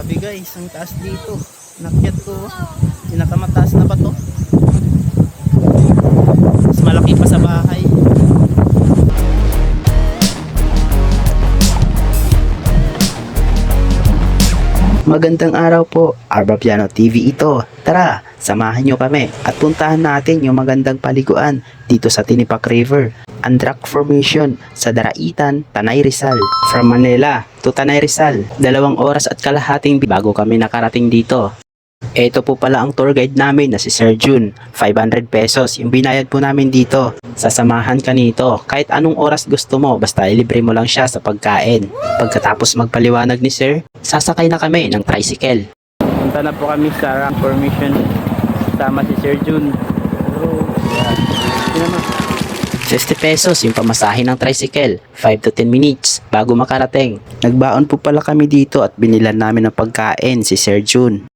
Grabe guys, ang taas dito. Nakyat ko. Pinakamataas na ba to? Mas malaki pa sa bahay. Magandang araw po, Arbapiano TV ito. Tara, samahan nyo kami at puntahan natin yung magandang paliguan dito sa Tinipak River, Andrak Formation sa Daraitan, Tanay Rizal. From Manila to Tanay Rizal, 2 oras at kalahating bago kami nakarating dito. Ito po pala ang tour guide namin na si Sir Jun, 500 pesos yung binayad po namin dito. Sasamahan ka nito kahit anong oras gusto mo, basta ilibre mo lang siya sa pagkain. Pagkatapos magpaliwanag ni Sir, sasakay na kami ng tricycle. Punta na po kami sa Rank Formation sama si Sir Jun. Hello. 50 pesos yung pamasahe ng tricycle, 5 to 10 minutes bago makarating. Nagbaon po pala kami dito at binilan namin ng pagkain si Sir Jun.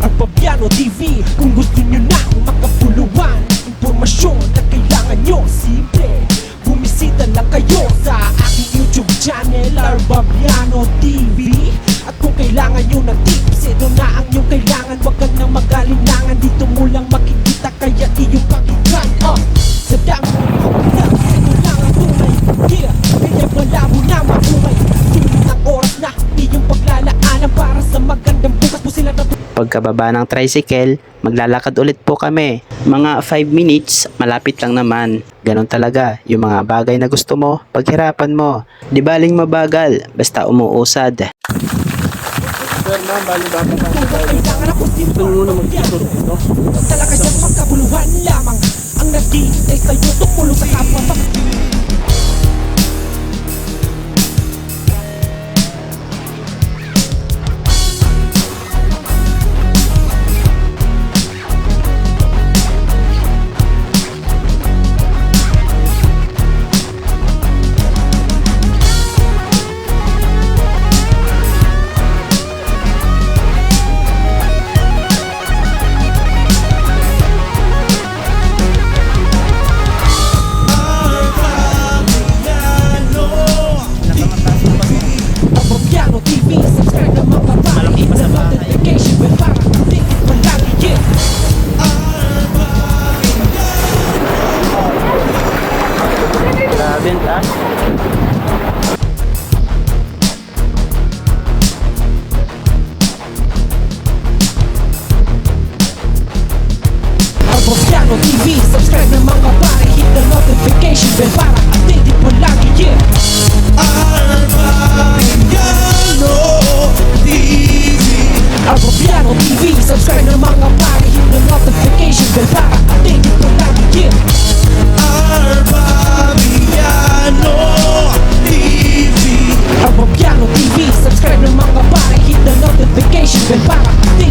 Arbapiano TV, kung gusto nyo na makapuluan impormasyon na kailangan nyo, simple bumisita lang kayo sa aking YouTube channel, Arbapiano TV. At kung kailangan nyo ng tips, ito na ang yung kailangan. Wag ka nang mag-alinlangan, dito mo lang makikita, kaya iyong pakinggan. Sa dami ito lang ang tunay, yeah. Kaya malabo na mabuhay, sulit ng oras na iyong paglalaanan para sa magandang bukas po sila na. Pagkababa ng tricycle, maglalakad ulit po kami. Mga 5 minutes, malapit lang naman. Ganon talaga, yung mga bagay na gusto mo, paghirapan mo. Di baling mabagal, basta umuusad. Sir ma'am, bali ba pa ito muna mag-isuro ito? Talaga siyang magkabuluhan lamang ang nag-iintay sa'yo tungkulong sa kapwa. Arbapiano TV, subscribe na mga pare, hit the notification bell para updated mo lagi, yeah. Arbapiano TV, subscribe na mga pare, hit the notification bell para updated mo lagi, yeah. Arbapiano TV, subscribe na mga pare, hit the notification bell para updated